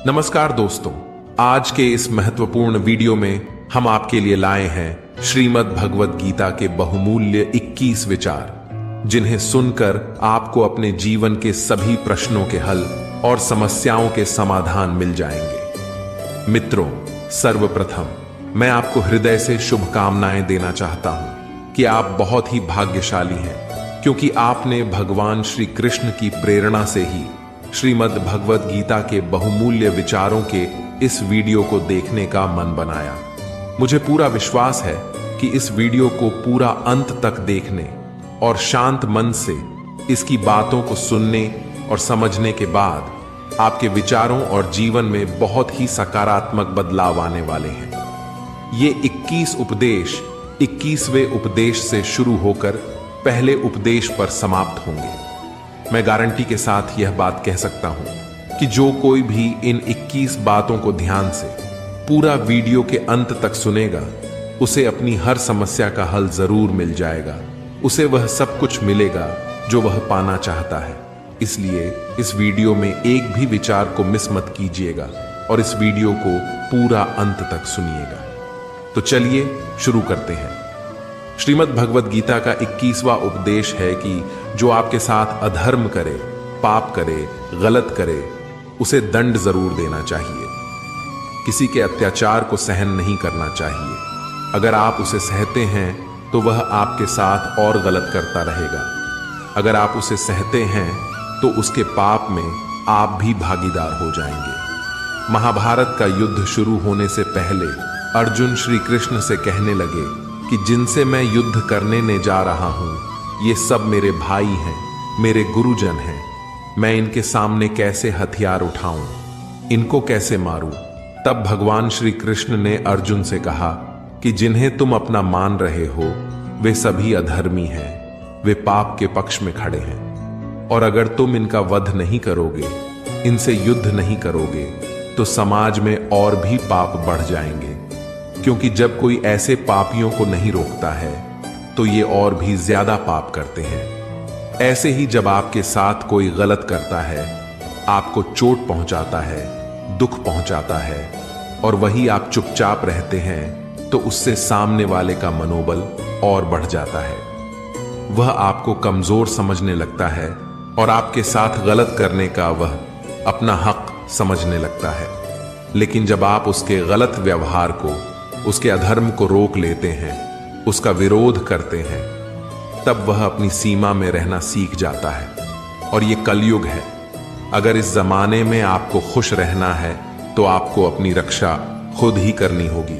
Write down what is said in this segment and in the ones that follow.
नमस्कार दोस्तों, आज के इस महत्वपूर्ण वीडियो में हम आपके लिए लाए हैं श्रीमद् भगवद गीता के बहुमूल्य 21 विचार, जिन्हें सुनकर आपको अपने जीवन के सभी प्रश्नों के हल और समस्याओं के समाधान मिल जाएंगे। मित्रों, सर्वप्रथम मैं आपको हृदय से शुभकामनाएं देना चाहता हूं कि आप बहुत ही भाग्यशाली हैं, क्योंकि आपने भगवान श्री कृष्ण की प्रेरणा से ही श्रीमद् भगवद गीता के बहुमूल्य विचारों के इस वीडियो को देखने का मन बनाया। मुझे पूरा विश्वास है कि इस वीडियो को पूरा अंत तक देखने और शांत मन से इसकी बातों को सुनने और समझने के बाद आपके विचारों और जीवन में बहुत ही सकारात्मक बदलाव आने वाले हैं। ये 21 उपदेश 21वें उपदेश से शुरू होकर पहले उपदेश पर समाप्त होंगे। मैं गारंटी के साथ यह बात कह सकता हूं कि जो कोई भी इन 21 बातों को ध्यान से पूरा वीडियो के अंत तक सुनेगा, उसे अपनी हर समस्या का हल जरूर मिल जाएगा। उसे वह सब कुछ मिलेगा जो वह पाना चाहता है। इसलिए इस वीडियो में एक भी विचार को मिस मत कीजिएगा और इस वीडियो को पूरा अंत तक सुनिएगा। तो चलिए शुरू करते हैं। श्रीमद् भगवद गीता का 21वां उपदेश है कि जो आपके साथ अधर्म करे, पाप करे, गलत करे, उसे दंड जरूर देना चाहिए। किसी के अत्याचार को सहन नहीं करना चाहिए। अगर आप उसे सहते हैं तो वह आपके साथ और गलत करता रहेगा। अगर आप उसे सहते हैं तो उसके पाप में आप भी भागीदार हो जाएंगे। महाभारत का युद्ध शुरू होने से पहले अर्जुन श्री कृष्ण से कहने लगे कि जिनसे मैं युद्ध करने ने जा रहा हूं, ये सब मेरे भाई हैं, मेरे गुरुजन हैं। मैं इनके सामने कैसे हथियार उठाऊं, इनको कैसे मारूं? तब भगवान श्री कृष्ण ने अर्जुन से कहा कि जिन्हें तुम अपना मान रहे हो वे सभी अधर्मी हैं, वे पाप के पक्ष में खड़े हैं। और अगर तुम इनका वध नहीं करोगे, इनसे युद्ध नहीं करोगे, तो समाज में और भी पाप बढ़ जाएंगे। क्योंकि जब कोई ऐसे पापियों को नहीं रोकता है तो ये और भी ज्यादा पाप करते हैं। ऐसे ही जब आपके साथ कोई गलत करता है, आपको चोट पहुंचाता है, दुख पहुंचाता है, और वही आप चुपचाप रहते हैं, तो उससे सामने वाले का मनोबल और बढ़ जाता है। वह आपको कमजोर समझने लगता है और आपके साथ गलत करने का वह अपना हक समझने लगता है। लेकिन जब आप उसके गलत व्यवहार को, उसके अधर्म को रोक लेते हैं, उसका विरोध करते हैं, तब वह अपनी सीमा में रहना सीख जाता है। और ये कलयुग है। अगर इस जमाने में आपको खुश रहना है तो आपको अपनी रक्षा खुद ही करनी होगी।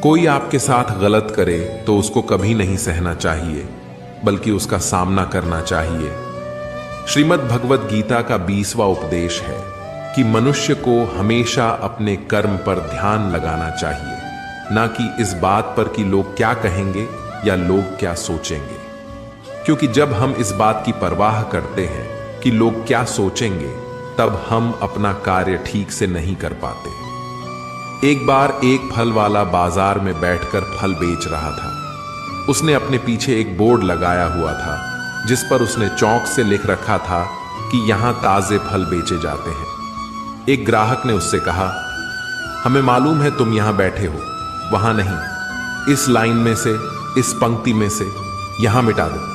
कोई आपके साथ गलत करे तो उसको कभी नहीं सहना चाहिए, बल्कि उसका सामना करना चाहिए। श्रीमद् भगवद गीता का 20वां उपदेश है कि मनुष्य को हमेशा अपने कर्म पर ध्यान लगाना चाहिए, ना कि इस बात पर कि लोग क्या कहेंगे या लोग क्या सोचेंगे। क्योंकि जब हम इस बात की परवाह करते हैं कि लोग क्या सोचेंगे, तब हम अपना कार्य ठीक से नहीं कर पाते। एक बार एक फल वाला बाजार में बैठकर फल बेच रहा था। उसने अपने पीछे एक बोर्ड लगाया हुआ था जिस पर उसने चौक से लिख रखा था कि यहां ताजे फल बेचे जाते हैं। एक ग्राहक ने उससे कहा, हमें मालूम है तुम यहां बैठे हो, वहां नहीं, इस लाइन में से, इस पंक्ति में से यहां मिटा दो।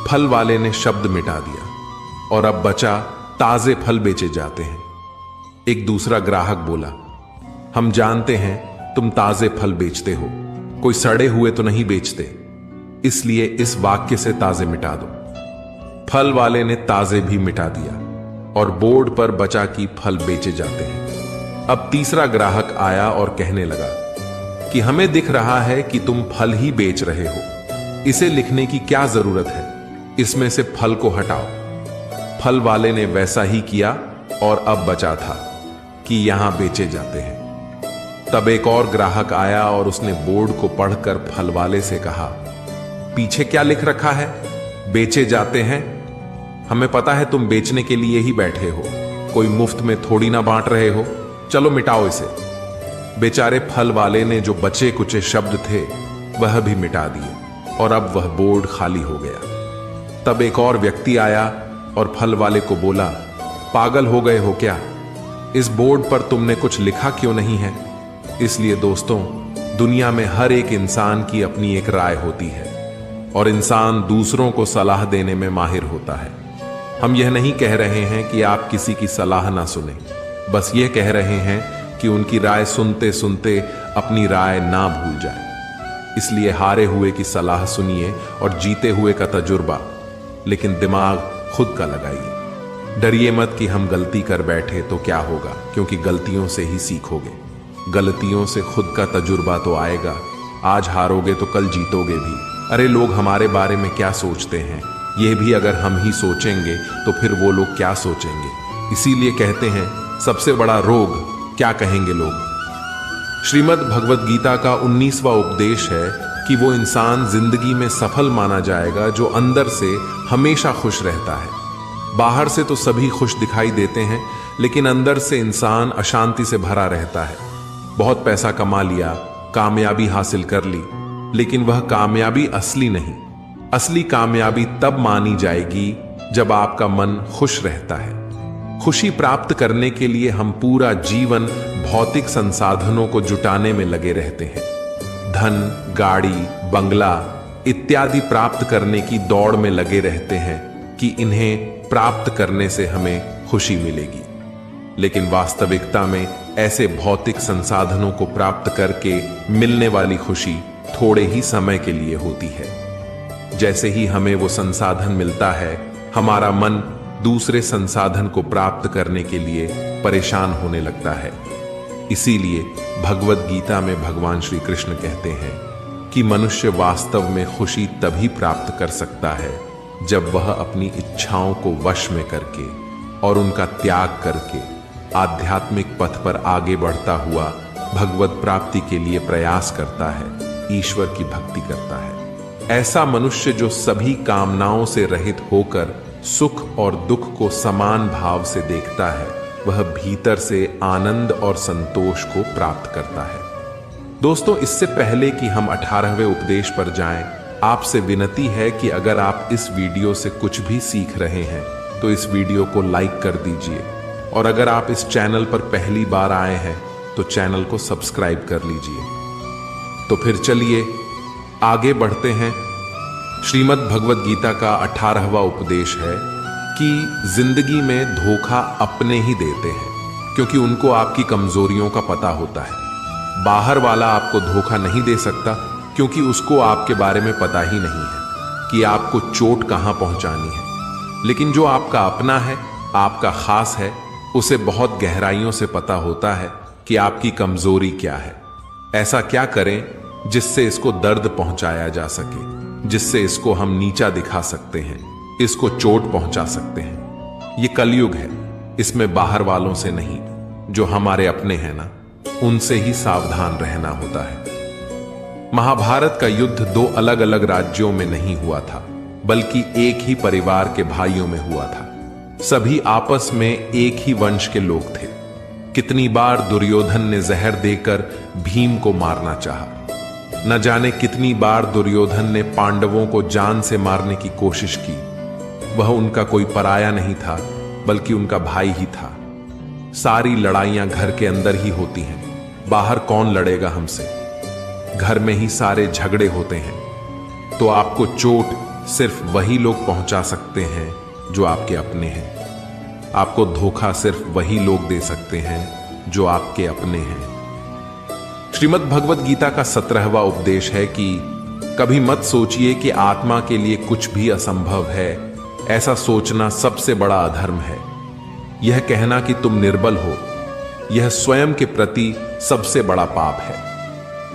फल वाले ने शब्द मिटा दिया और अब बचा ताजे फल बेचे जाते हैं। एक दूसरा ग्राहक बोला, हम जानते हैं तुम ताजे फल बेचते हो, कोई सड़े हुए तो नहीं बेचते, इसलिए इस वाक्य से ताजे मिटा दो। फल वाले ने ताजे भी मिटा दिया और बोर्ड पर बचा कि फल बेचे जाते हैं। अब तीसरा ग्राहक आया और कहने लगा कि हमें दिख रहा है कि तुम फल ही बेच रहे हो, इसे लिखने की क्या जरूरत है, इसमें से फल को हटाओ। फल वाले ने वैसा ही किया और अब बचा था कि यहां बेचे जाते हैं। तब एक और ग्राहक आया और उसने बोर्ड को पढ़कर फल वाले से कहा, पीछे क्या लिख रखा है? बेचे जाते हैं। हमें पता है तुम बेचने के लिए ही बैठे हो, कोई मुफ्त में थोड़ी ना बांट रहे हो, चलो मिटाओ इसे। बेचारे फल वाले ने जो बचे कुचे शब्द थे वह भी मिटा दिए और अब वह बोर्ड खाली हो गया। तब एक और व्यक्ति आया और फल वाले को बोला, पागल हो गए हो क्या? इस बोर्ड पर तुमने कुछ लिखा क्यों नहीं है? इसलिए दोस्तों, दुनिया में हर एक इंसान की अपनी एक राय होती है और इंसान दूसरों को सलाह देने में माहिर होता है। हम यह नहीं कह रहे हैं कि आप किसी की सलाह ना सुने, बस यह कह रहे हैं कि उनकी राय सुनते सुनते अपनी राय ना भूल जाए। इसलिए हारे हुए की सलाह सुनिए और जीते हुए का तजुर्बा, लेकिन दिमाग खुद का लगाइए। डरिए मत कि हम गलती कर बैठे तो क्या होगा, क्योंकि गलतियों से ही सीखोगे। गलतियों से खुद का तजुर्बा तो आएगा। आज हारोगे तो कल जीतोगे भी। अरे लोग हमारे बारे में क्या सोचते हैं, यह भी अगर हम ही सोचेंगे तो फिर वो लोग क्या सोचेंगे। इसीलिए कहते हैं सबसे बड़ा रोग क्या कहेंगे लोग। श्रीमद् भगवद गीता का 19वां उपदेश है कि वो इंसान जिंदगी में सफल माना जाएगा जो अंदर से हमेशा खुश रहता है। बाहर से तो सभी खुश दिखाई देते हैं, लेकिन अंदर से इंसान अशांति से भरा रहता है। बहुत पैसा कमा लिया, कामयाबी हासिल कर ली, लेकिन वह कामयाबी असली नहीं। असली कामयाबी तब मानी जाएगी जब आपका मन खुश रहता है। खुशी प्राप्त करने के लिए हम पूरा जीवन भौतिक संसाधनों को जुटाने में लगे रहते हैं। धन, गाड़ी, बंगला इत्यादि प्राप्त करने की दौड़ में लगे रहते हैं कि इन्हें प्राप्त करने से हमें खुशी मिलेगी। लेकिन वास्तविकता में ऐसे भौतिक संसाधनों को प्राप्त करके मिलने वाली खुशी थोड़े ही समय के लिए होती है। जैसे ही हमें वो संसाधन मिलता है, हमारा मन दूसरे संसाधन को प्राप्त करने के लिए परेशान होने लगता है। इसीलिए भगवद गीता में भगवान श्री कृष्ण कहते हैं कि मनुष्य वास्तव में खुशी तभी प्राप्त कर सकता है जब वह अपनी इच्छाओं को वश में करके और उनका त्याग करके आध्यात्मिक पथ पर आगे बढ़ता हुआ भगवत प्राप्ति के लिए प्रयास करता है, ईश्वर की भक्ति करता है। ऐसा मनुष्य जो सभी कामनाओं से रहित होकर सुख और दुख को समान भाव से देखता है, वह भीतर से आनंद और संतोष को प्राप्त करता है। दोस्तों, इससे पहले कि हम 18वें उपदेश पर जाएं, आपसे विनती है कि अगर आप इस वीडियो से कुछ भी सीख रहे हैं तो इस वीडियो को लाइक कर दीजिए, और अगर आप इस चैनल पर पहली बार आए हैं तो चैनल को सब्सक्राइब कर लीजिए। तो फिर चलिए आगे बढ़ते हैं। श्रीमद् भगवद गीता का 18वां उपदेश है कि जिंदगी में धोखा अपने ही देते हैं, क्योंकि उनको आपकी कमजोरियों का पता होता है। बाहर वाला आपको धोखा नहीं दे सकता, क्योंकि उसको आपके बारे में पता ही नहीं है कि आपको चोट कहां पहुंचानी है। लेकिन जो आपका अपना है, आपका खास है, उसे बहुत गहराइयों से पता होता है कि आपकी कमजोरी क्या है। ऐसा क्या करें जिससे इसको दर्द पहुंचाया जा सके, जिससे इसको हम नीचा दिखा सकते हैं, इसको चोट पहुंचा सकते हैं। ये कलयुग है, इसमें बाहर वालों से नहीं, जो हमारे अपने हैं ना, उनसे ही सावधान रहना होता है। महाभारत का युद्ध दो अलग अलग राज्यों में नहीं हुआ था, बल्कि एक ही परिवार के भाइयों में हुआ था। सभी आपस में एक ही वंश के लोग थे। कितनी बार दुर्योधन ने जहर देकर भीम को मारना चाहा। न जाने कितनी बार दुर्योधन ने पांडवों को जान से मारने की कोशिश की। वह उनका कोई पराया नहीं था, बल्कि उनका भाई ही था। सारी लड़ाइयां घर के अंदर ही होती हैं, बाहर कौन लड़ेगा हमसे। घर में ही सारे झगड़े होते हैं। तो आपको चोट सिर्फ वही लोग पहुंचा सकते हैं जो आपके अपने हैं। आपको धोखा सिर्फ वही लोग दे सकते हैं जो आपके अपने हैं। श्रीमद् भगवद गीता का 17वां उपदेश है कि कभी मत सोचिए कि आत्मा के लिए कुछ भी असंभव है। ऐसा सोचना सबसे बड़ा अधर्म है। यह कहना कि तुम निर्बल हो, यह स्वयं के प्रति सबसे बड़ा पाप है।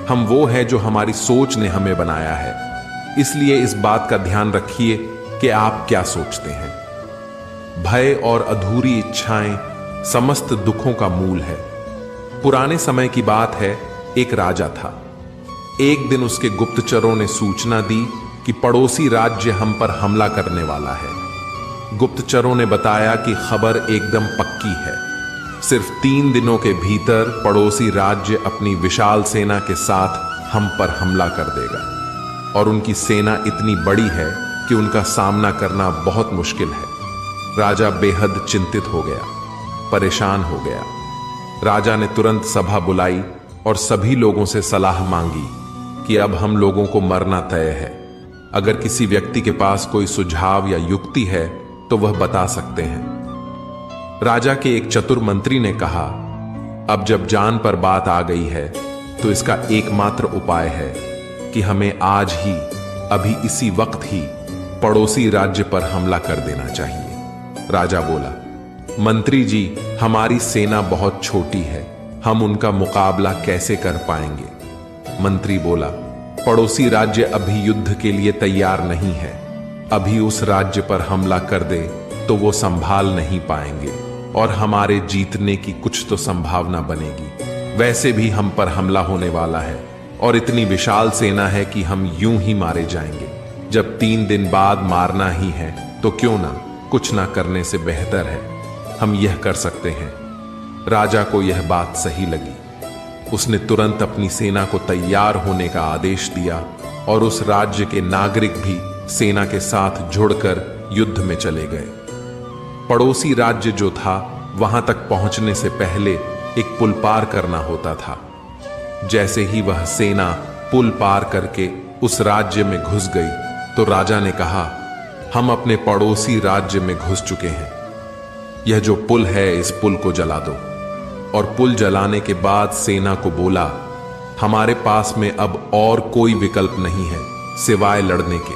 हम वो है जो हमारी सोच ने हमें बनाया है। इसलिए इस बात का ध्यान रखिए कि आप क्या सोचते हैं। भय और अधूरी इच्छाएं समस्त दुखों का मूल है। पुराने समय की बात है, एक राजा था। एक दिन उसके गुप्तचरों ने सूचना दी कि पड़ोसी राज्य हम पर हमला करने वाला है। गुप्तचरों ने बताया कि खबर एकदम पक्की है। सिर्फ 3 दिनों के भीतर पड़ोसी राज्य अपनी विशाल सेना के साथ हम पर हमला कर देगा, और उनकी सेना इतनी बड़ी है कि उनका सामना करना बहुत मुश्किल है। राजा बेहद चिंतित हो गया, परेशान हो गया। राजा ने तुरंत सभा बुलाई और सभी लोगों से सलाह मांगी कि अब हम लोगों को मरना तय है। अगर किसी व्यक्ति के पास कोई सुझाव या युक्ति है तो वह बता सकते हैं। राजा के एक चतुर मंत्री ने कहा, अब जब जान पर बात आ गई है तो इसका एकमात्र उपाय है कि हमें आज ही, अभी इसी वक्त ही पड़ोसी राज्य पर हमला कर देना चाहिए। राजा बोला, मंत्री जी, हमारी सेना बहुत छोटी है, हम उनका मुकाबला कैसे कर पाएंगे? मंत्री बोला, पड़ोसी राज्य अभी युद्ध के लिए तैयार नहीं है। अभी उस राज्य पर हमला कर दे तो वो संभाल नहीं पाएंगे और हमारे जीतने की कुछ तो संभावना बनेगी। वैसे भी हम पर हमला होने वाला है और इतनी विशाल सेना है कि हम यूं ही मारे जाएंगे। जब 3 दिन बाद मारना ही है तो क्यों ना, कुछ ना करने से बेहतर है, हम यह कर सकते हैं। राजा को यह बात सही लगी। उसने तुरंत अपनी सेना को तैयार होने का आदेश दिया और उस राज्य के नागरिक भी सेना के साथ जुड़कर युद्ध में चले गए। पड़ोसी राज्य जो था, वहां तक पहुंचने से पहले एक पुल पार करना होता था। जैसे ही वह सेना पुल पार करके उस राज्य में घुस गई तो राजा ने कहा, हम अपने पड़ोसी राज्य में घुस चुके हैं। यह जो पुल है, इस पुल को जला दो। और पुल जलाने के बाद सेना को बोला, हमारे पास में अब और कोई विकल्प नहीं है सिवाय लड़ने के।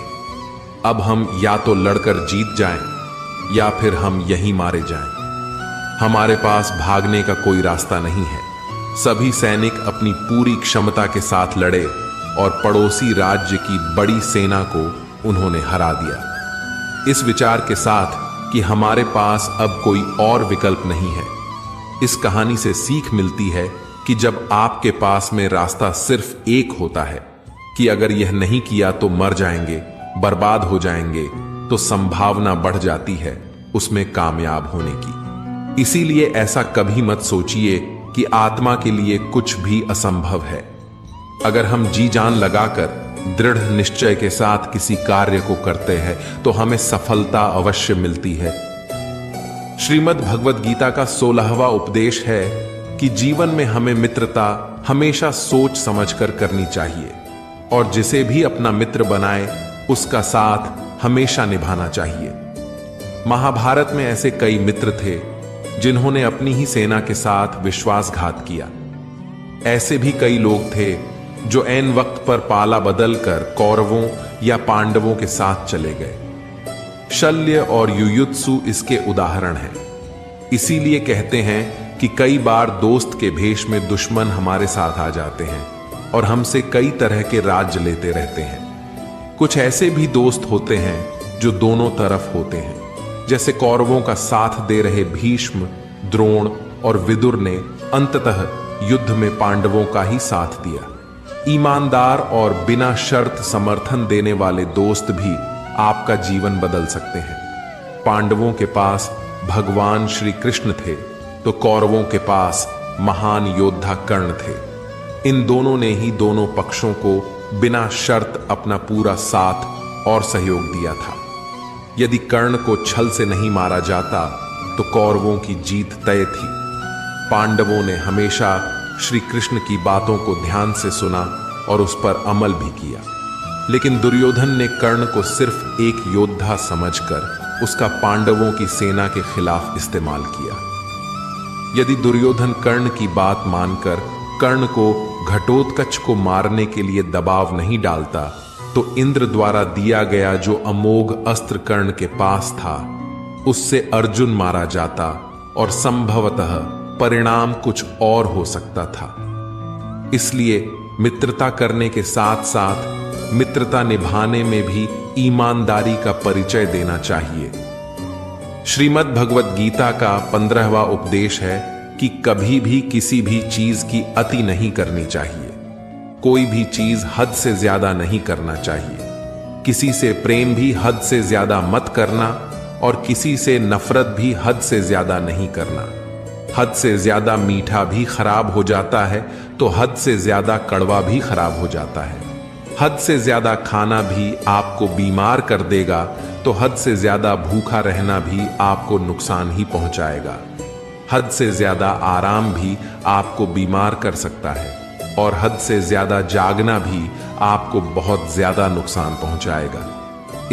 अब हम या तो लड़कर जीत जाएं या फिर हम यहीं मारे जाएं। हमारे पास भागने का कोई रास्ता नहीं है। सभी सैनिक अपनी पूरी क्षमता के साथ लड़े और पड़ोसी राज्य की बड़ी सेना को उन्होंने हरा दिया। इस विचार के साथ कि हमारे पास अब कोई और विकल्प नहीं है, इस कहानी से सीख मिलती है कि जब आपके पास में रास्ता सिर्फ एक होता है कि अगर यह नहीं किया तो मर जाएंगे, बर्बाद हो जाएंगे, तो संभावना बढ़ जाती है उसमें कामयाब होने की। इसीलिए ऐसा कभी मत सोचिए कि आत्मा के लिए कुछ भी असंभव है। अगर हम जी जान लगाकर दृढ़ निश्चय के साथ किसी कार्य को करते हैं तो हमें सफलता अवश्य मिलती है। श्रीमद् भगवद गीता का 16वां उपदेश है कि जीवन में हमें मित्रता हमेशा सोच समझकर करनी चाहिए और जिसे भी अपना मित्र बनाए उसका साथ हमेशा निभाना चाहिए। महाभारत में ऐसे कई मित्र थे जिन्होंने अपनी ही सेना के साथ विश्वासघात किया। ऐसे भी कई लोग थे जो ऐन वक्त पर पाला बदलकर कौरवों या पांडवों के साथ चले गए। शल्य और युयुत्सु इसके उदाहरण हैं। इसीलिए कहते हैं कि कई बार दोस्त के भेष में दुश्मन हमारे साथ आ जाते हैं और हमसे कई तरह के राज्य लेते रहते हैं। कुछ ऐसे भी दोस्त होते हैं जो दोनों तरफ होते हैं। जैसे कौरवों का साथ दे रहे भीष्म, द्रोण और विदुर ने अंततः युद्ध में पांडवों का ही साथ दिया। ईमानदार और बिना शर्त समर्थन देने वाले दोस्त भी आपका जीवन बदल सकते हैं। पांडवों के पास भगवान श्री कृष्ण थे तो कौरवों के पास महान योद्धा कर्ण थे। इन दोनों ने ही दोनों पक्षों को बिना शर्त अपना पूरा साथ और सहयोग दिया था। यदि कर्ण को छल से नहीं मारा जाता तो कौरवों की जीत तय थी। पांडवों ने हमेशा श्री कृष्ण की बातों को ध्यान से सुना और उस पर अमल भी किया। लेकिन दुर्योधन ने कर्ण को सिर्फ एक योद्धा समझकर उसका पांडवों की सेना के खिलाफ इस्तेमाल किया। यदि दुर्योधन कर्ण की बात मानकर कर्ण को घटोत्कच को मारने के लिए दबाव नहीं डालता तो इंद्र द्वारा दिया गया जो अमोघ अस्त्र कर्ण के पास था उससे अर्जुन मारा जाता और संभवतः परिणाम कुछ और हो सकता था। इसलिए मित्रता करने के साथ साथ मित्रता निभाने में भी ईमानदारी का परिचय देना चाहिए। श्रीमद् भगवद गीता का 15वां उपदेश है कि कभी भी किसी भी चीज की अति नहीं करनी चाहिए। कोई भी चीज हद से ज्यादा नहीं करना चाहिए। किसी से प्रेम भी हद से ज्यादा मत करना और किसी से नफरत भी हद से ज्यादा नहीं करना। हद से ज्यादा मीठा भी खराब हो जाता है तो हद से ज्यादा कड़वा भी खराब हो जाता है। हद से ज्यादा खाना भी आपको बीमार कर देगा तो हद से ज्यादा भूखा रहना भी आपको नुकसान ही पहुंचाएगा। हद से ज्यादा आराम भी आपको बीमार कर सकता है और हद से ज्यादा जागना भी आपको बहुत ज्यादा नुकसान पहुंचाएगा।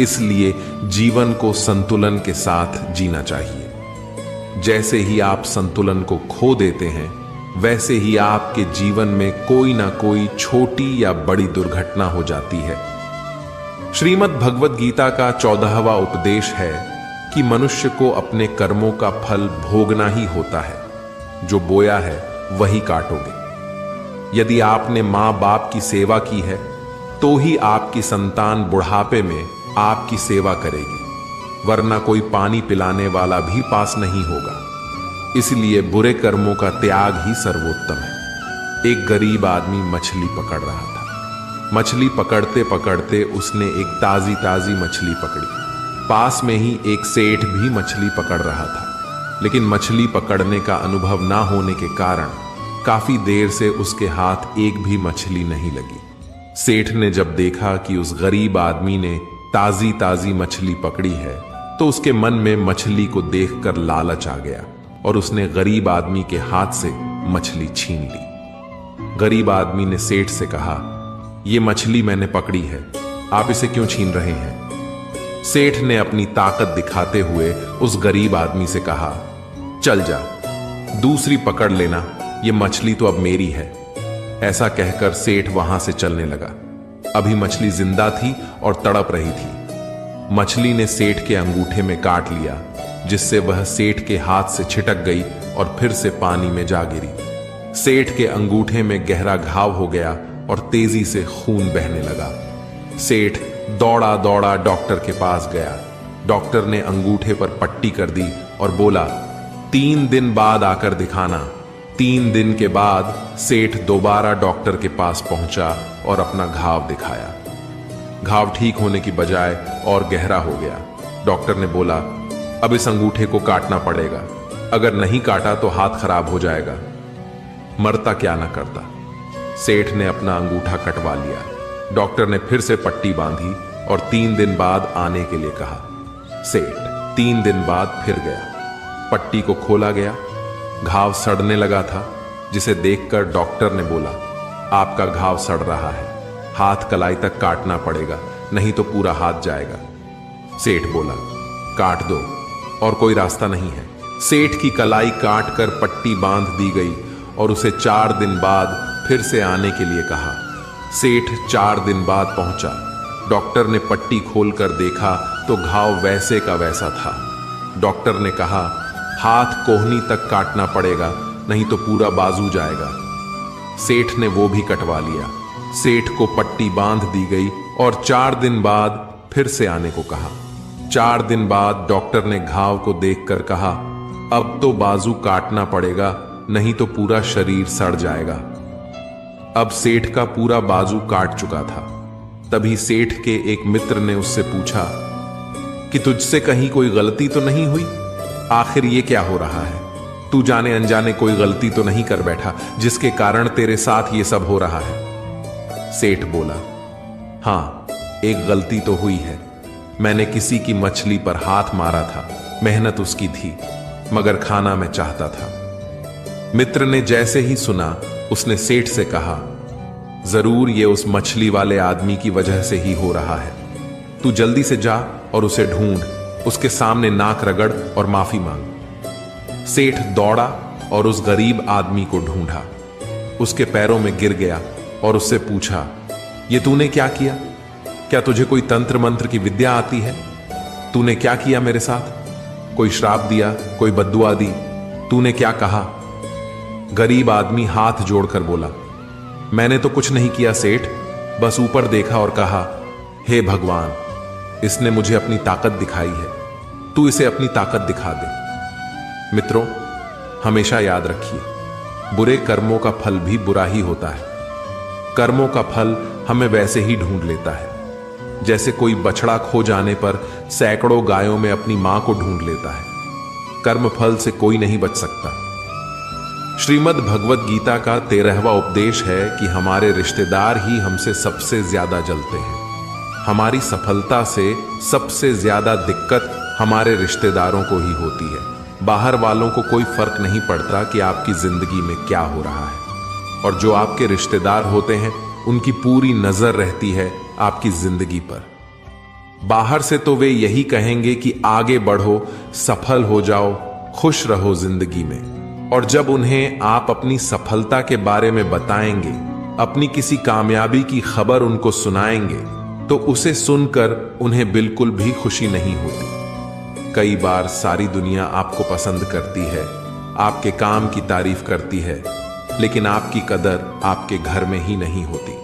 इसलिए जीवन को संतुलन के साथ जीना चाहिए। जैसे ही आप संतुलन को खो देते हैं, वैसे ही आपके जीवन में कोई ना कोई छोटी या बड़ी दुर्घटना हो जाती है। श्रीमद् भगवद गीता का 14वां उपदेश है कि मनुष्य को अपने कर्मों का फल भोगना ही होता है। जो बोया है वही काटोगे। यदि आपने मां बाप की सेवा की है तो ही आपकी संतान बुढ़ापे में आपकी सेवा करेगी, वरना कोई पानी पिलाने वाला भी पास नहीं होगा। इसलिए बुरे कर्मों का त्याग ही सर्वोत्तम है। एक गरीब आदमी मछली पकड़ रहा था। मछली पकड़ते पकड़ते उसने एक ताजी ताजी मछली पकड़ी। पास में ही एक सेठ भी मछली पकड़ रहा था, लेकिन मछली पकड़ने का अनुभव ना होने के कारण काफी देर से उसके हाथ एक भी मछली नहीं लगी। सेठ ने जब देखा कि उस गरीब आदमी ने ताजी ताजी मछली पकड़ी है तो उसके मन में मछली को देखकर लालच आ गया और उसने गरीब आदमी के हाथ से मछली छीन ली। गरीब आदमी ने सेठ से कहा, यह मछली मैंने पकड़ी है, आप इसे क्यों छीन रहे हैं? सेठ ने अपनी ताकत दिखाते हुए उस गरीब आदमी से कहा, चल जा, दूसरी पकड़ लेना, यह मछली तो अब मेरी है। ऐसा कहकर सेठ वहां से चलने लगा। अभी मछली जिंदा थी और तड़प रही थी। मछली ने सेठ के अंगूठे में काट लिया, जिससे वह सेठ के हाथ से छिटक गई और फिर से पानी में जा गिरी। सेठ के अंगूठे में गहरा घाव हो गया और तेजी से खून बहने लगा। सेठ दौड़ा दौड़ा डॉक्टर के पास गया। डॉक्टर ने अंगूठे पर पट्टी कर दी और बोला, 3 दिन बाद आकर दिखाना। 3 दिन के बाद सेठ दोबारा डॉक्टर के पास पहुंचा और अपना घाव दिखाया। घाव ठीक होने की बजाय और गहरा हो गया। डॉक्टर ने बोला, अब इस अंगूठे को काटना पड़ेगा, अगर नहीं काटा तो हाथ खराब हो जाएगा। मरता क्या ना करता। सेठ ने अपना अंगूठा कटवा लिया। डॉक्टर ने फिर से पट्टी बांधी और 3 दिन बाद आने के लिए कहा। सेठ 3 दिन बाद फिर गया। पट्टी को खोला गया। घाव सड़ने लगा था, जिसे देखकर डॉक्टर ने बोला, आपका घाव सड़ रहा है, हाथ कलाई तक काटना पड़ेगा, नहीं तो पूरा हाथ जाएगा। सेठ बोला, काट दो, और कोई रास्ता नहीं है। सेठ की कलाई काट कर पट्टी बांध दी गई और उसे 4 दिन बाद फिर से आने के लिए कहा। सेठ 4 दिन बाद पहुंचा। डॉक्टर ने पट्टी खोलकर देखा तो घाव वैसे का वैसा था। डॉक्टर ने कहा, हाथ कोहनी तक काटना पड़ेगा, नहीं तो पूरा बाजू जाएगा। सेठ ने वो भी कटवा लिया। सेठ को पट्टी बांध दी गई और 4 दिन बाद फिर से आने को कहा। 4 दिन बाद डॉक्टर ने घाव को देखकर कहा, अब तो बाजू काटना पड़ेगा, नहीं तो पूरा शरीर सड़ जाएगा। अब सेठ का पूरा बाजू काट चुका था। तभी सेठ के एक मित्र ने उससे पूछा कि तुझसे कहीं कोई गलती तो नहीं हुई? आखिर ये क्या हो रहा है? तू जाने अनजाने कोई गलती तो नहीं कर बैठा जिसके कारण तेरे साथ ये सब हो रहा है? सेठ बोला, हां, एक गलती तो हुई है। मैंने किसी की मछली पर हाथ मारा था। मेहनत उसकी थी, मगर खाना मैं चाहता था। मित्र ने जैसे ही सुना, उसने सेठ से कहा, जरूर ये उस मछली वाले आदमी की वजह से ही हो रहा है। तू जल्दी से जा और उसे ढूंढ, उसके सामने नाक रगड़ और माफी मांग। सेठ दौड़ा और उस गरीब आदमी को ढूंढा। उसके पैरों में गिर गया और उससे पूछा, ये तूने क्या किया? क्या तुझे कोई तंत्र मंत्र की विद्या आती है? तूने क्या किया मेरे साथ? कोई श्राप दिया, कोई बद्दुआ दी? तूने क्या कहा? गरीब आदमी हाथ जोड़कर बोला, मैंने तो कुछ नहीं किया सेठ, बस ऊपर देखा और कहा, हे भगवान, इसने मुझे अपनी ताकत दिखाई है, तू इसे अपनी ताकत दिखा दे। मित्रों, हमेशा याद रखिए, बुरे कर्मों का फल भी बुरा ही होता है। कर्मों का फल हमें वैसे ही ढूंढ लेता है, जैसे कोई बछड़ा खो जाने पर सैकड़ों गायों में अपनी मां को ढूंढ लेता है। कर्म फल से कोई नहीं बच सकता। श्रीमद् भगवद गीता का 13वां उपदेश है कि हमारे रिश्तेदार ही हमसे सबसे ज्यादा जलते हैं। हमारी सफलता से सबसे ज्यादा दिक्कत हमारे रिश्तेदारों को ही होती है। बाहर वालों को कोई फर्क नहीं पड़ता कि आपकी जिंदगी में क्या हो रहा है, और जो आपके रिश्तेदार होते हैं उनकी पूरी नजर रहती है आपकी जिंदगी पर। बाहर से तो वे यही कहेंगे कि आगे बढ़ो, सफल हो जाओ, खुश रहो जिंदगी में, और जब उन्हें आप अपनी सफलता के बारे में बताएंगे, अपनी किसी कामयाबी की खबर उनको सुनाएंगे, तो उसे सुनकर उन्हें बिल्कुल भी खुशी नहीं होती। कई बार सारी दुनिया आपको पसंद करती है, आपके काम की तारीफ करती है, लेकिन आपकी कदर आपके घर में ही नहीं होती।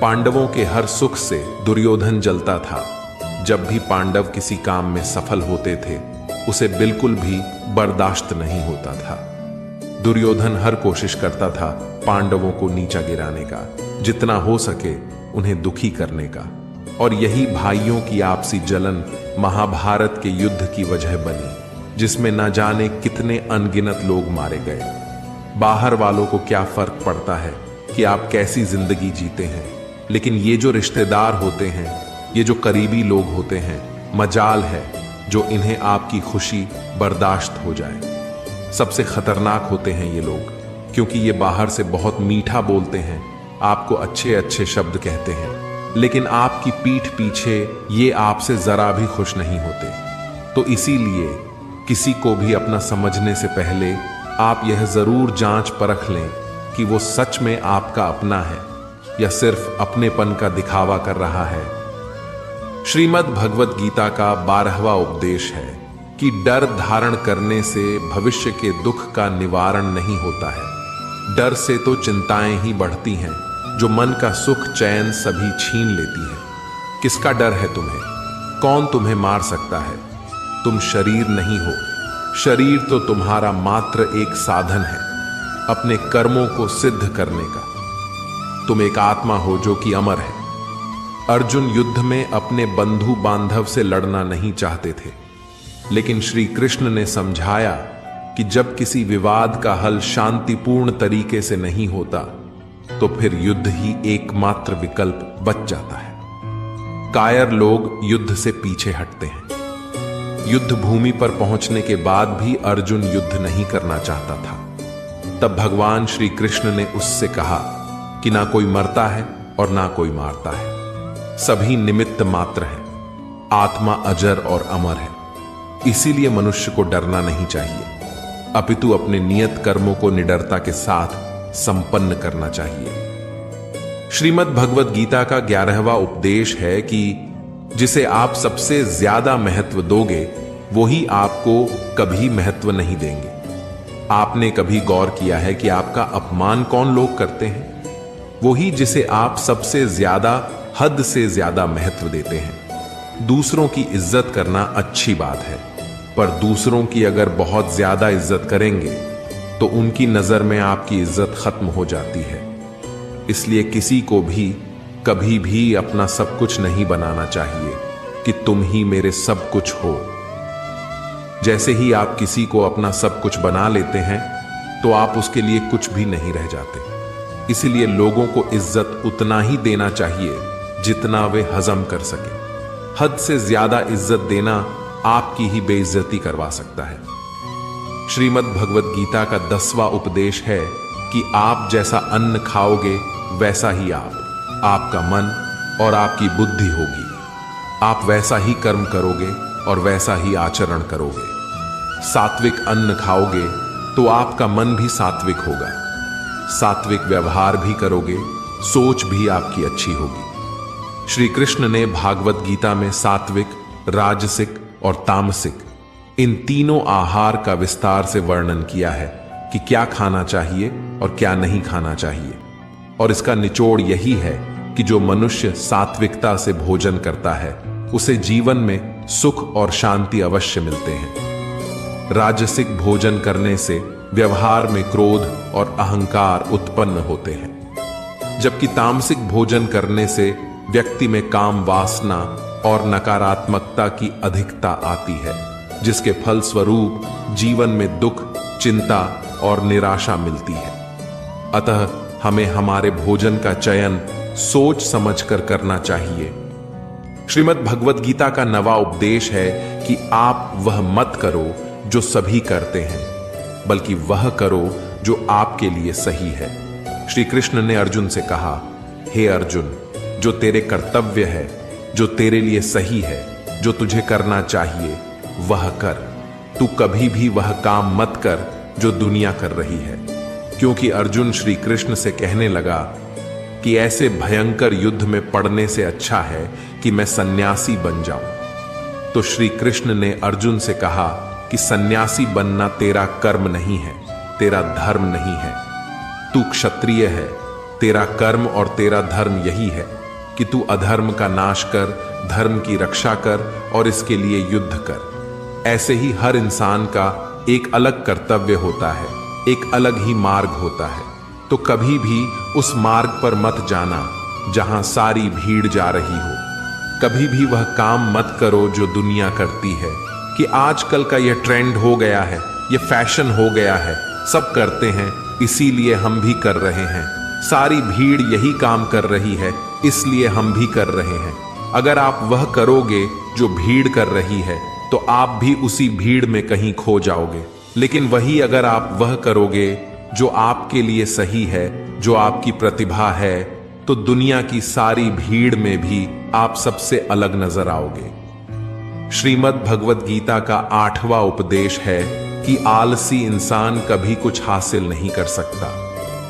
पांडवों के हर सुख से दुर्योधन जलता था। जब भी पांडव किसी काम में सफल होते थे, उसे बिल्कुल भी बर्दाश्त नहीं होता था। दुर्योधन हर कोशिश करता था पांडवों को नीचा गिराने का, जितना हो सके उन्हें दुखी करने का, और यही भाइयों की आपसी जलन महाभारत के युद्ध की वजह बनी, जिसमें न जाने कितने अनगिनत लोग मारे गए। बाहर वालों को क्या फर्क पड़ता है कि आप कैसी जिंदगी जीते हैं, लेकिन ये जो रिश्तेदार होते हैं, ये जो करीबी लोग होते हैं, मजाल है जो इन्हें आपकी खुशी बर्दाश्त हो जाए। सबसे खतरनाक होते हैं ये लोग, क्योंकि ये बाहर से बहुत मीठा बोलते हैं, आपको अच्छे अच्छे शब्द कहते हैं, लेकिन आपकी पीठ पीछे ये आपसे जरा भी खुश नहीं होते। तो इसीलिए किसी को भी अपना समझने से पहले आप यह जरूर जांच परख लें कि वो सच में आपका अपना है या सिर्फ अपनेपन का दिखावा कर रहा है। श्रीमद् भगवत गीता का 12वां उपदेश है कि डर धारण करने से भविष्य के दुख का निवारण नहीं होता है। डर से तो चिंताएं ही बढ़ती हैं, जो मन का सुख चैन सभी छीन लेती है। किसका डर है तुम्हें? कौन तुम्हें मार सकता है? तुम शरीर नहीं हो। शरीर तो तुम्हारा मात्र एक साधन है अपने कर्मों को सिद्ध करने का। तुम एक आत्मा हो जो कि अमर है। अर्जुन युद्ध में अपने बंधु बांधव से लड़ना नहीं चाहते थे, लेकिन श्री कृष्ण ने समझाया कि जब किसी विवाद का हल शांतिपूर्ण तरीके से नहीं होता, तो फिर युद्ध ही एकमात्र विकल्प बच जाता है। कायर लोग युद्ध से पीछे हटते हैं। युद्ध भूमि पर पहुंचने के बाद भी अर्जुन युद्ध नहीं करना चाहता था। तब भगवान श्री कृष्ण ने उससे कहा कि ना कोई मरता है और ना कोई मारता है, सभी निमित्त मात्र है। आत्मा अजर और अमर है, इसीलिए मनुष्य को डरना नहीं चाहिए, अपितु अपने नियत कर्मों को निडरता के साथ संपन्न करना चाहिए। श्रीमद् भगवत गीता का 11वां उपदेश है कि जिसे आप सबसे ज्यादा महत्व दोगे, वही आपको कभी महत्व नहीं देंगे। आपने कभी गौर किया है कि आपका अपमान कौन लोग करते हैं? वही जिसे आप सबसे ज्यादा, हद से ज्यादा महत्व देते हैं। दूसरों की इज्जत करना अच्छी बात है, पर दूसरों की अगर बहुत ज्यादा इज्जत करेंगे तो उनकी नजर में आपकी इज्जत खत्म हो जाती है। इसलिए किसी को भी कभी भी अपना सब कुछ नहीं बनाना चाहिए कि तुम ही मेरे सब कुछ हो। जैसे ही आप किसी को अपना सब कुछ बना लेते हैं, तो आप उसके लिए कुछ भी नहीं रह जाते। इसलिए लोगों को इज्जत उतना ही देना चाहिए जितना वे हजम कर सके। हद से ज्यादा इज्जत देना आपकी ही बेइज्जती करवा सकता है। श्रीमद् भगवत गीता का 10वां उपदेश है कि आप जैसा अन्न खाओगे वैसा ही आपका मन और आपकी बुद्धि होगी। आप वैसा ही कर्म करोगे और वैसा ही आचरण करोगे। सात्विक अन्न खाओगे तो आपका मन भी सात्विक होगा। सात्विक व्यवहार भी करोगे, सोच भी आपकी अच्छी होगी। श्री कृष्ण ने भागवत गीता में सात्विक, राजसिक और तामसिक इन तीनों आहार का विस्तार से वर्णन किया है कि क्या खाना चाहिए और क्या नहीं खाना चाहिए। और इसका निचोड़ यही है कि जो मनुष्य सात्विकता से भोजन करता है, उसे जीवन में सुख और शांति अवश्य मिलते हैं। राजसिक भोजन करने से व्यवहार में क्रोध और अहंकार उत्पन्न होते हैं, जबकि तामसिक भोजन करने से व्यक्ति में काम वासना और नकारात्मकता की अधिकता आती है, जिसके फलस्वरूप जीवन में दुख, चिंता और निराशा मिलती है। अतः हमें हमारे भोजन का चयन सोच समझकर करना चाहिए। श्रीमद् भगवत गीता का 9वां उपदेश है कि आप वह मत करो जो सभी करते हैं, बल्कि वह करो जो आपके लिए सही है। श्री कृष्ण ने अर्जुन से कहा, हे अर्जुन, जो तेरे कर्तव्य है, जो तेरे लिए सही है, जो तुझे करना चाहिए वह कर। तू कभी भी वह काम मत कर जो दुनिया कर रही है। क्योंकि अर्जुन श्री कृष्ण से कहने लगा कि ऐसे भयंकर युद्ध में पड़ने से अच्छा है कि मैं सन्यासी बन जाऊं। तो श्री कृष्ण ने अर्जुन से कहा कि सन्यासी बनना तेरा कर्म नहीं है, तेरा धर्म नहीं है। तू क्षत्रिय है, तेरा कर्म और तेरा धर्म यही है कि तू अधर्म का नाश कर, धर्म की रक्षा कर और इसके लिए युद्ध कर। ऐसे ही हर इंसान का एक अलग कर्तव्य होता है, एक अलग ही मार्ग होता है। तो कभी भी उस मार्ग पर मत जाना जहां सारी भीड़ जा रही हो। कभी भी वह काम मत करो जो दुनिया करती है कि आजकल का यह ट्रेंड हो गया है, यह फैशन हो गया है, सब करते हैं इसीलिए हम भी कर रहे हैं। सारी भीड़ यही काम कर रही है इसलिए हम भी कर रहे हैं। अगर आप वह करोगे जो भीड़ कर रही है तो आप भी उसी भीड़ में कहीं खो जाओगे। लेकिन वही अगर आप वह करोगे जो आपके लिए सही है, जो आपकी प्रतिभा है, तो दुनिया की सारी भीड़ में भी आप सबसे अलग नजर आओगे। श्रीमद् भगवद गीता का 8वां उपदेश है कि आलसी इंसान कभी कुछ हासिल नहीं कर सकता।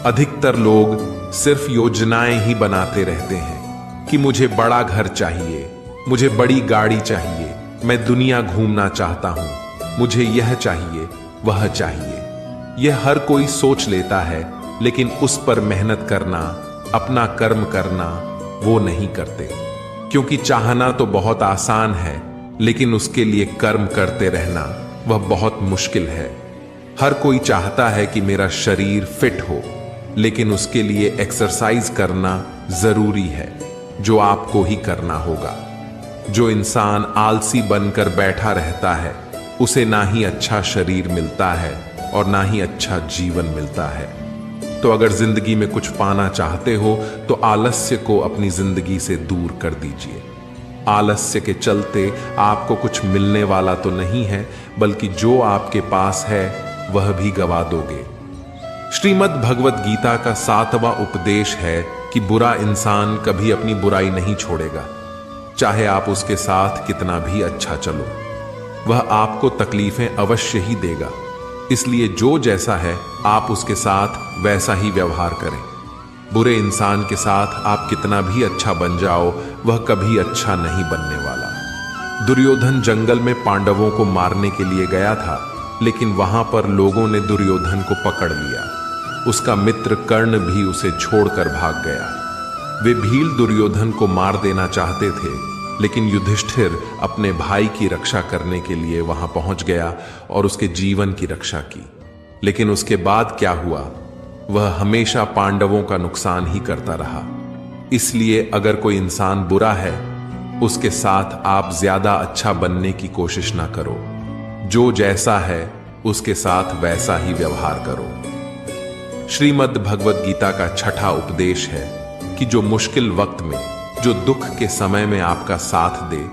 अधिकतर लोग सिर्फ योजनाएं ही बनाते रहते हैं कि मुझे बड़ा घर चाहिए, मुझे बड़ी गाड़ी चाहिए, मैं दुनिया घूमना चाहता हूं, मुझे यह चाहिए, वह चाहिए। यह हर कोई सोच लेता है, लेकिन उस पर मेहनत करना, अपना कर्म करना वो नहीं करते। क्योंकि चाहना तो बहुत आसान है, लेकिन उसके लिए कर्म करते रहना वह बहुत मुश्किल है। हर कोई चाहता है कि मेरा शरीर फिट हो, लेकिन उसके लिए एक्सरसाइज करना जरूरी है, जो आपको ही करना होगा। जो इंसान आलसी बनकर बैठा रहता है उसे ना ही अच्छा शरीर मिलता है और ना ही अच्छा जीवन मिलता है। तो अगर जिंदगी में कुछ पाना चाहते हो तो आलस्य को अपनी जिंदगी से दूर कर दीजिए। आलस्य के चलते आपको कुछ मिलने वाला तो नहीं है, बल्कि जो आपके पास है वह भी गवा दोगे। श्रीमद् भगवद गीता का 7वां उपदेश है कि बुरा इंसान कभी अपनी बुराई नहीं छोड़ेगा, चाहे आप उसके साथ कितना भी अच्छा चलो। वह आपको तकलीफें अवश्य ही देगा, इसलिए जो जैसा है आप उसके साथ वैसा ही व्यवहार करें। बुरे इंसान के साथ आप कितना भी अच्छा बन जाओ, वह कभी अच्छा नहीं बनने वाला। दुर्योधन जंगल में पांडवों को मारने के लिए गया था, लेकिन वहां पर लोगों ने दुर्योधन को पकड़ लिया। उसका मित्र कर्ण भी उसे छोड़कर भाग गया। वे भील दुर्योधन को मार देना चाहते थे, लेकिन युधिष्ठिर अपने भाई की रक्षा करने के लिए वहां पहुंच गया और उसके जीवन की रक्षा की। लेकिन उसके बाद क्या हुआ? वह हमेशा पांडवों का नुकसान ही करता रहा। इसलिए अगर कोई इंसान बुरा है, उसके साथ आप ज्यादा अच्छा बनने की कोशिश ना करो। जो जैसा है उसके साथ वैसा ही व्यवहार करो। श्रीमद् भगवद गीता का 6वां उपदेश है कि जो मुश्किल वक्त में, जो दुख के समय में आपका साथ दे,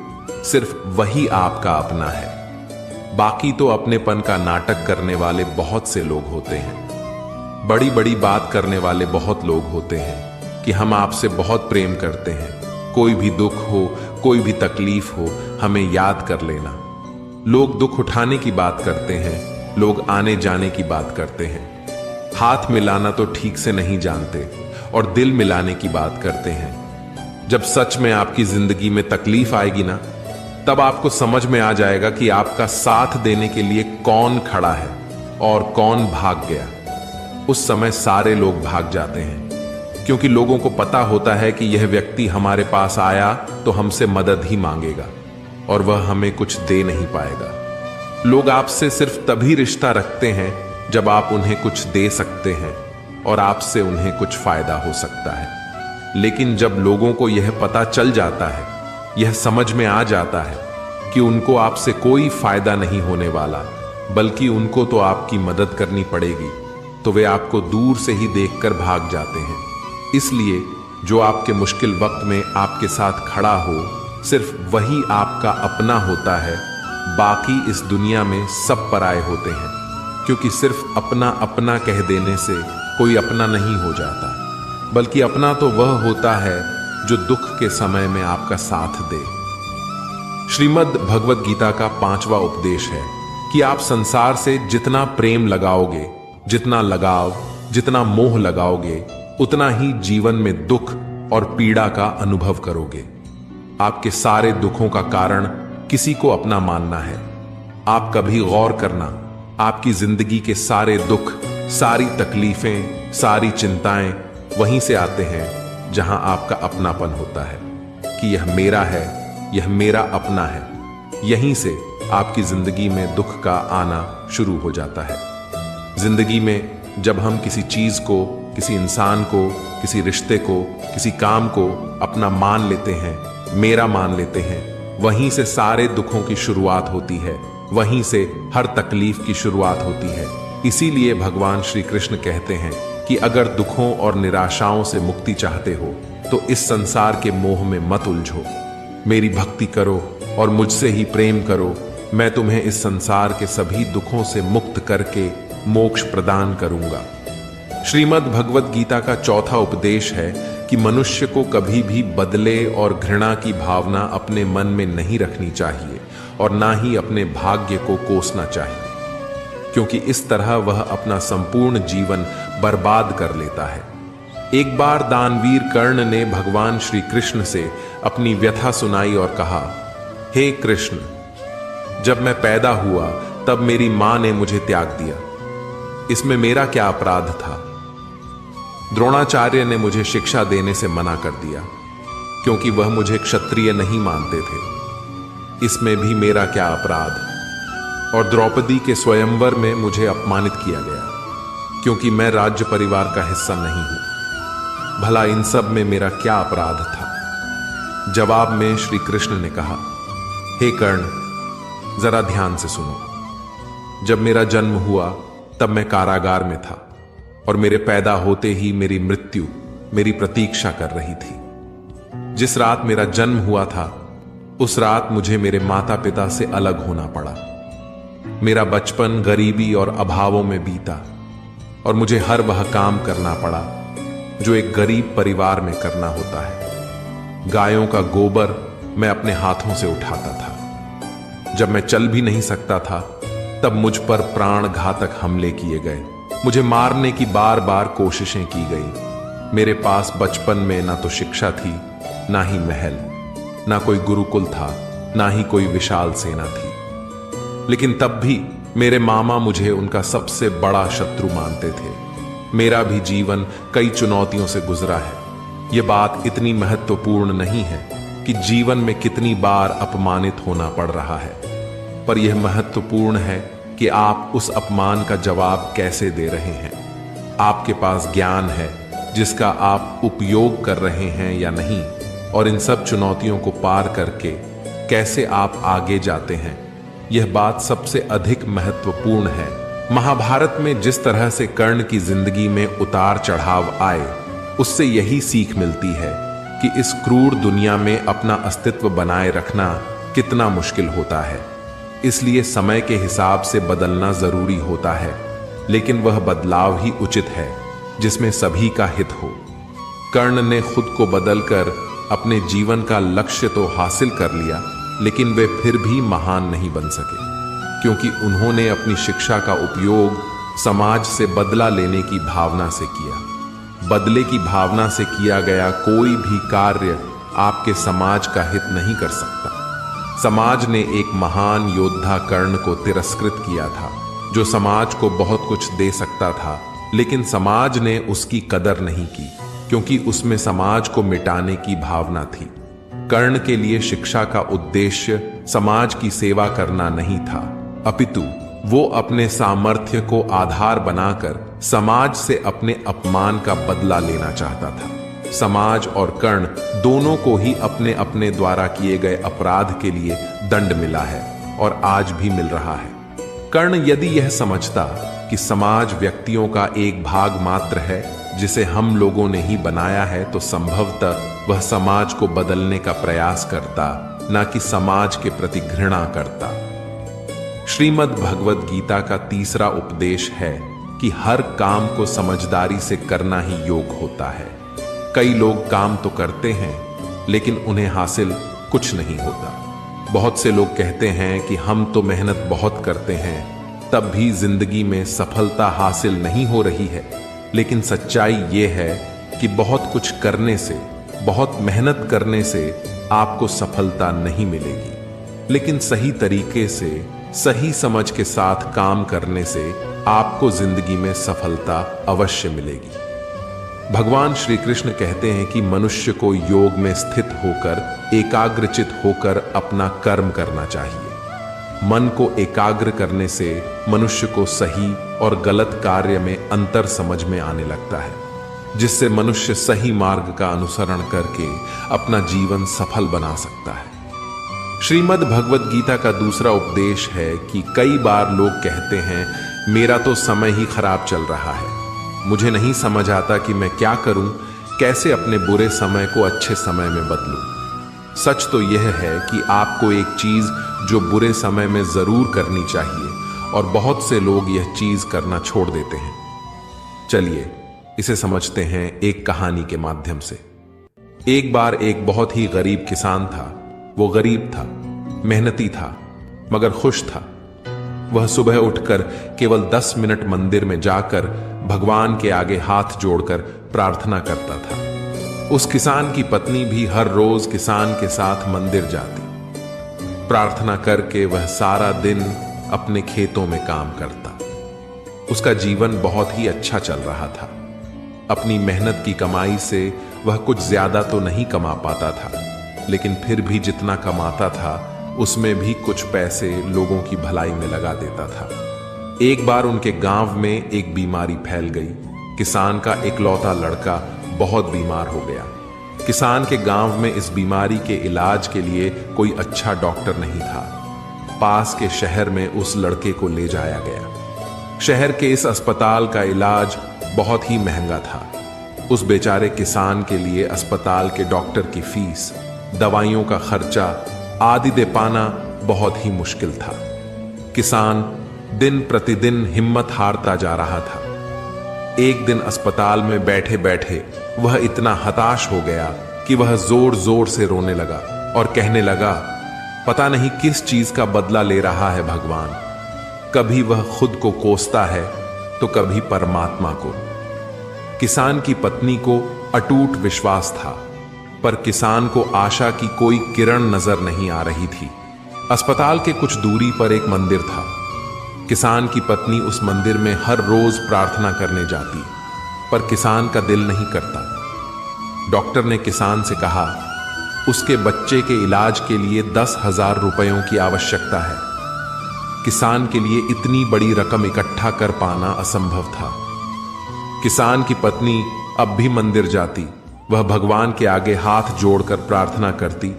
सिर्फ वही आपका अपना है। बाकी तो अपनेपन का नाटक करने वाले बहुत से लोग होते हैं। बड़ी बड़ी बात करने वाले बहुत लोग होते हैं कि हम आपसे बहुत प्रेम करते हैं, कोई भी दुख हो, कोई भी तकलीफ हो, हमें याद कर लेना। लोग दुख उठाने की बात करते हैं, लोग आने जाने की बात करते हैं, हाथ मिलाना तो ठीक से नहीं जानते और दिल मिलाने की बात करते हैं। जब सच में आपकी जिंदगी में तकलीफ आएगी ना, तब आपको समझ में आ जाएगा कि आपका साथ देने के लिए कौन खड़ा है और कौन भाग गया। उस समय सारे लोग भाग जाते हैं, क्योंकि लोगों को पता होता है कि यह व्यक्ति हमारे पास आया तो हमसे मदद ही मांगेगा और वह हमें कुछ दे नहीं पाएगा। लोग आपसे सिर्फ तभी रिश्ता रखते हैं जब आप उन्हें कुछ दे सकते हैं और आपसे उन्हें कुछ फायदा हो सकता है। लेकिन जब लोगों को यह पता चल जाता है, यह समझ में आ जाता है कि उनको आपसे कोई फायदा नहीं होने वाला, बल्कि उनको तो आपकी मदद करनी पड़ेगी, तो वे आपको दूर से ही देखकर भाग जाते हैं। इसलिए जो आपके मुश्किल वक्त में आपके साथ खड़ा हो, सिर्फ वही आपका अपना होता है बाकी इस दुनिया में सब पराये होते हैं, क्योंकि सिर्फ अपना अपना कह देने से कोई अपना नहीं हो जाता, बल्कि अपना तो वह होता है जो दुख के समय में आपका साथ दे। श्रीमद् भगवद गीता का 5वां उपदेश है कि आप संसार से जितना प्रेम लगाओगे, जितना लगाव, जितना मोह लगाओगे, उतना ही जीवन में दुख और पीड़ा का अनुभव करोगे। आपके सारे दुखों का कारण किसी को अपना मानना है। आप कभी गौर करना, आपकी जिंदगी के सारे दुख, सारी तकलीफें, सारी चिंताएं वहीं से आते हैं जहां आपका अपनापन होता है कि यह मेरा है, यह मेरा अपना है। यहीं से आपकी जिंदगी में दुख का आना शुरू हो जाता है। जिंदगी में जब हम किसी चीज को, किसी इंसान को, किसी रिश्ते को, किसी काम को अपना मान लेते हैं, मेरा मान लेते हैं, वहीं से सारे दुखों की शुरुआत होती है, वहीं से हर तकलीफ की शुरुआत होती है। इसीलिए भगवान श्री कृष्ण कहते हैं कि अगर दुखों और निराशाओं से मुक्ति चाहते हो तो इस संसार के मोह में मत उलझो, मेरी भक्ति करो और मुझसे ही प्रेम करो। मैं तुम्हें इस संसार के सभी दुखों से मुक्त करके मोक्ष प्रदान करूंगा। श्रीमद् भगवद गीता का 4था उपदेश है कि मनुष्य को कभी भी बदले और घृणा की भावना अपने मन में नहीं रखनी चाहिए और ना ही अपने भाग्य को कोसना चाहिए, क्योंकि इस तरह वह अपना संपूर्ण जीवन बर्बाद कर लेता है। एक बार दानवीर कर्ण ने भगवान श्री कृष्ण से अपनी व्यथा सुनाई और कहा, हे कृष्ण, जब मैं पैदा हुआ तब मेरी मां ने मुझे त्याग दिया, इसमें मेरा क्या अपराध था? द्रोणाचार्य ने मुझे शिक्षा देने से मना कर दिया क्योंकि वह मुझे क्षत्रिय नहीं मानते थे, इसमें भी मेरा क्या अपराध? और द्रौपदी के स्वयंवर में मुझे अपमानित किया गया क्योंकि मैं राज्य परिवार का हिस्सा नहीं हूं, भला इन सब में मेरा क्या अपराध था? जवाब में श्री कृष्ण ने कहा, हे कर्ण, जरा ध्यान से सुनो। जब मेरा जन्म हुआ तब मैं कारागार में था और मेरे पैदा होते ही मेरी मृत्यु मेरी प्रतीक्षा कर रही थी। जिस रात मेरा जन्म हुआ था उस रात मुझे मेरे माता पिता से अलग होना पड़ा। मेरा बचपन गरीबी और अभावों में बीता और मुझे हर वह काम करना पड़ा जो एक गरीब परिवार में करना होता है। गायों का गोबर मैं अपने हाथों से उठाता था। जब मैं चल भी नहीं सकता था तब मुझ पर प्राण घातक हमले किए गए। मुझे मारने की बार बार कोशिशें की गई। मेरे पास बचपन में ना तो शिक्षा थी, ना ही महल, ना कोई गुरुकुल था, ना ही कोई विशाल सेना थी। लेकिन तब भी मेरे मामा मुझे उनका सबसे बड़ा शत्रु मानते थे। मेरा भी जीवन कई चुनौतियों से गुजरा है। यह बात इतनी महत्वपूर्ण नहीं है कि जीवन में कितनी बार अपमानित होना पड़ रहा है, पर यह महत्वपूर्ण है कि आप उस अपमान का जवाब कैसे दे रहे हैं। आपके पास ज्ञान है जिसका आप उपयोग कर रहे हैं या नहीं, और इन सब चुनौतियों को पार करके कैसे आप आगे जाते हैं, यह बात सबसे अधिक महत्वपूर्ण है। महाभारत में जिस तरह से कर्ण की जिंदगी में उतार चढ़ाव आए, उससे यही सीख मिलती है कि इस क्रूर दुनिया में अपना अस्तित्व बनाए रखना कितना मुश्किल होता है। इसलिए समय के हिसाब से बदलना जरूरी होता है, लेकिन वह बदलाव ही उचित है जिसमें सभी का हित हो। कर्ण ने खुद को बदलकर अपने जीवन का लक्ष्य तो हासिल कर लिया, लेकिन वे फिर भी महान नहीं बन सके, क्योंकि उन्होंने अपनी शिक्षा का उपयोग समाज से बदला लेने की भावना से किया। बदले की भावना से किया गया कोई भी कार्य आपके समाज का हित नहीं कर सकता। समाज ने एक महान योद्धा कर्ण को तिरस्कृत किया था, जो समाज को बहुत कुछ दे सकता था, लेकिन समाज ने उसकी कदर नहीं की क्योंकि उसमें समाज को मिटाने की भावना थी। कर्ण के लिए शिक्षा का उद्देश्य समाज की सेवा करना नहीं था, अपितु वो अपने सामर्थ्य को आधार बनाकर समाज से अपने अपमान का बदला लेना चाहता था। समाज और कर्ण दोनों को ही अपने अपने द्वारा किए गए अपराध के लिए दंड मिला है और आज भी मिल रहा है। कर्ण यदि यह समझता कि समाज व्यक्तियों का एक भाग मात्र है जिसे हम लोगों ने ही बनाया है, तो संभवतः वह समाज को बदलने का प्रयास करता, ना कि समाज के प्रति घृणा करता। श्रीमद् भगवद गीता का तीसरा उपदेश है कि हर काम को समझदारी से करना ही योग होता है। कई लोग काम तो करते हैं लेकिन उन्हें हासिल कुछ नहीं होता। बहुत से लोग कहते हैं कि हम तो मेहनत बहुत करते हैं तब भी जिंदगी में सफलता हासिल नहीं हो रही है। लेकिन सच्चाई ये है कि बहुत कुछ करने से, बहुत मेहनत करने से आपको सफलता नहीं मिलेगी, लेकिन सही तरीके से, सही समझ के साथ काम करने से आपको जिंदगी में सफलता अवश्य मिलेगी। भगवान श्री कृष्ण कहते हैं कि मनुष्य को योग में स्थित होकर, एकाग्रचित होकर अपना कर्म करना चाहिए। मन को एकाग्र करने से मनुष्य को सही और गलत कार्य में अंतर समझ में आने लगता है, जिससे मनुष्य सही मार्ग का अनुसरण करके अपना जीवन सफल बना सकता है। श्रीमद् भगवद गीता का दूसरा उपदेश है कि कई बार लोग कहते हैं मेरा तो समय ही खराब चल रहा है, मुझे नहीं समझ आता कि मैं क्या करूं, कैसे अपने बुरे समय को अच्छे समय में बदलूं। सच तो यह है कि आपको एक चीज जो बुरे समय में जरूर करनी चाहिए और बहुत से लोग यह चीज करना छोड़ देते हैं। चलिए इसे समझते हैं एक कहानी के माध्यम से। एक बार एक बहुत ही गरीब किसान था। वो गरीब था, मेहनती था, मगर खुश था। वह सुबह उठकर केवल 10 मिनट मंदिर में जाकर भगवान के आगे हाथ जोड़कर प्रार्थना करता था। उस किसान की पत्नी भी हर रोज किसान के साथ मंदिर जाती। प्रार्थना करके वह सारा दिन अपने खेतों में काम करता। उसका जीवन बहुत ही अच्छा चल रहा था। अपनी मेहनत की कमाई से वह कुछ ज्यादा तो नहीं कमा पाता था, लेकिन फिर भी जितना कमाता था उसमें भी कुछ पैसे लोगों की भलाई में लगा देता था। एक बार उनके गांव में एक बीमारी फैल गई। किसान का इकलौता लड़का बहुत बीमार हो गया। किसान के गांव में इस बीमारी के इलाज के लिए कोई अच्छा डॉक्टर नहीं था। पास के शहर में उस लड़के को ले जाया गया। शहर के इस अस्पताल का इलाज बहुत ही महंगा था। उस बेचारे किसान के लिए अस्पताल के डॉक्टर की फीस, दवाइयों का खर्चा आदि दे पाना बहुत ही मुश्किल था। किसान दिन प्रतिदिन हिम्मत हारता जा रहा था। एक दिन अस्पताल में बैठे बैठे वह इतना हताश हो गया कि वह जोर जोर से रोने लगा और कहने लगा, पता नहीं किस चीज का बदला ले रहा है भगवान। कभी वह खुद को कोसता है तो कभी परमात्मा को। किसान की पत्नी को अटूट विश्वास था, पर किसान को आशा की कोई किरण नजर नहीं आ रही थी। अस्पताल के कुछ दूरी पर एक मंदिर था। किसान की पत्नी उस मंदिर में हर रोज प्रार्थना करने जाती, पर किसान का दिल नहीं करता। डॉक्टर ने किसान से कहा, उसके बच्चे के इलाज के लिए 10,000 रुपयों की आवश्यकता है। किसान के लिए इतनी बड़ी रकम इकट्ठा कर पाना असंभव था। किसान की पत्नी अब भी मंदिर जाती। वह भगवान के आगे हाथ जोड़कर प्रार्थना करती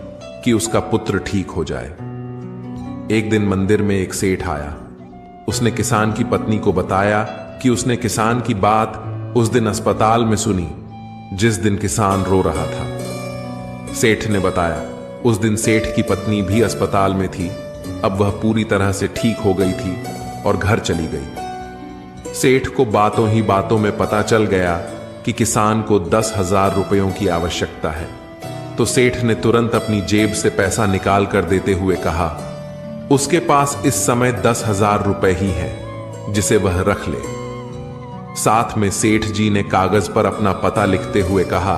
कि उसका पुत्र ठीक हो जाए। एक दिन मंदिर में एक सेठ आया। उसने किसान की पत्नी को बताया कि उसने किसान की बात उस दिन अस्पताल में सुनी जिस दिन किसान रो रहा था। सेठ ने बताया, उस दिन सेठ की पत्नी भी अस्पताल में थी। अब वह पूरी तरह से ठीक हो गई थी और घर चली गई। सेठ को बातों ही बातों में पता चल गया कि किसान को 10,000 रुपयों की आवश्यकता है। तो सेठ ने तुरंत अपनी जेब से पैसा निकाल कर देते हुए कहा, उसके पास इस समय 10,000 रुपए ही है, जिसे वह रख ले। साथ में सेठ जी ने कागज पर अपना पता लिखते हुए कहा,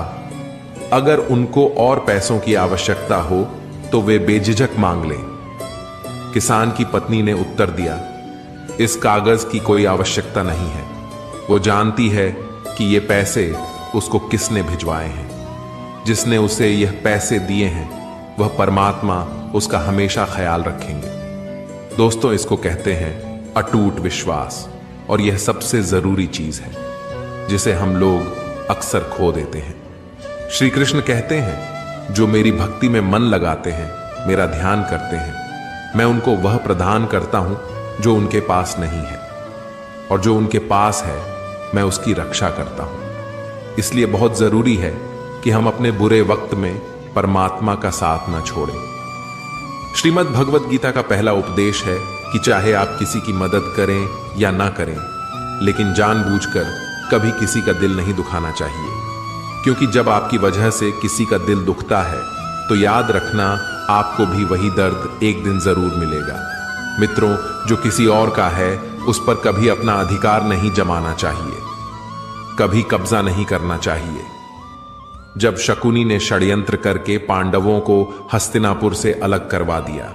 अगर उनको और पैसों की आवश्यकता हो तो वे बेझिझक मांग लें। किसान की पत्नी ने उत्तर दिया, इस कागज की कोई आवश्यकता नहीं है। वो जानती है कि ये पैसे उसको किसने भिजवाए हैं। जिसने उसे यह पैसे दिए हैं वह परमात्मा उसका हमेशा ख्याल रखेंगे। दोस्तों, इसको कहते हैं अटूट विश्वास, और यह सबसे जरूरी चीज है जिसे हम लोग अक्सर खो देते हैं। श्री कृष्ण कहते हैं, जो मेरी भक्ति में मन लगाते हैं, मेरा ध्यान करते हैं, मैं उनको वह प्रदान करता हूं जो उनके पास नहीं है, और जो उनके पास है मैं उसकी रक्षा करता हूं। इसलिए बहुत जरूरी है कि हम अपने बुरे वक्त में परमात्मा का साथ न छोड़ें। श्रीमद् भगवद गीता का पहला उपदेश है कि चाहे आप किसी की मदद करें या ना करें, लेकिन जानबूझकर कभी किसी का दिल नहीं दुखाना चाहिए, क्योंकि जब आपकी वजह से किसी का दिल दुखता है तो याद रखना आपको भी वही दर्द एक दिन जरूर मिलेगा। मित्रों, जो किसी और का है उस पर कभी अपना अधिकार नहीं जमाना चाहिए, कभी कब्जा नहीं करना चाहिए। जब शकुनी ने षड्यंत्र करके पांडवों को हस्तिनापुर से अलग करवा दिया,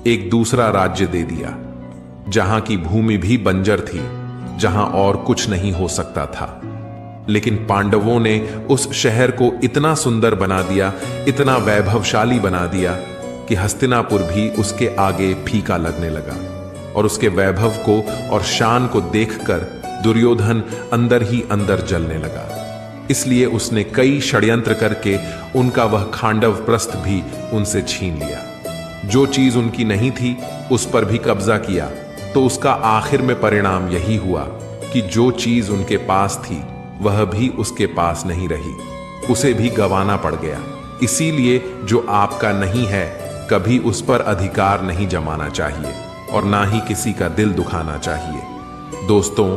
एक दूसरा राज्य दे दिया, जहां की भूमि भी बंजर थी, जहां और कुछ नहीं हो सकता था, लेकिन पांडवों ने उस शहर को इतना सुंदर बना दिया, इतना वैभवशाली बना दिया कि हस्तिनापुर भी उसके आगे फीका लगने लगा। और उसके वैभव को और शान को देखकर दुर्योधन अंदर ही अंदर जलने लगा। इसलिए उसने कई षड्यंत्र करके उनका वह खांडव प्रस्थ भी उनसे छीन लिया। जो चीज उनकी नहीं थी उस पर भी कब्जा किया, तो उसका आखिर में परिणाम यही हुआ कि जो चीज उनके पास थी वह भी उसके पास नहीं रही, उसे भी गंवाना पड़ गया। इसीलिए जो आपका नहीं है कभी उस पर अधिकार नहीं जमाना चाहिए और ना ही किसी का दिल दुखाना चाहिए। दोस्तों,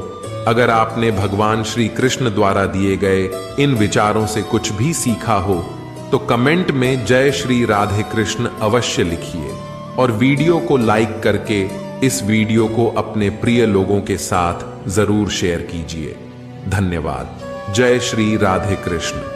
अगर आपने भगवान श्री कृष्ण द्वारा दिए गए इन विचारों से कुछ भी सीखा हो तो कमेंट में जय श्री राधे कृष्ण अवश्य लिखिए और वीडियो को लाइक करके इस वीडियो को अपने प्रिय लोगों के साथ जरूर शेयर कीजिए। धन्यवाद। जय श्री राधे कृष्ण।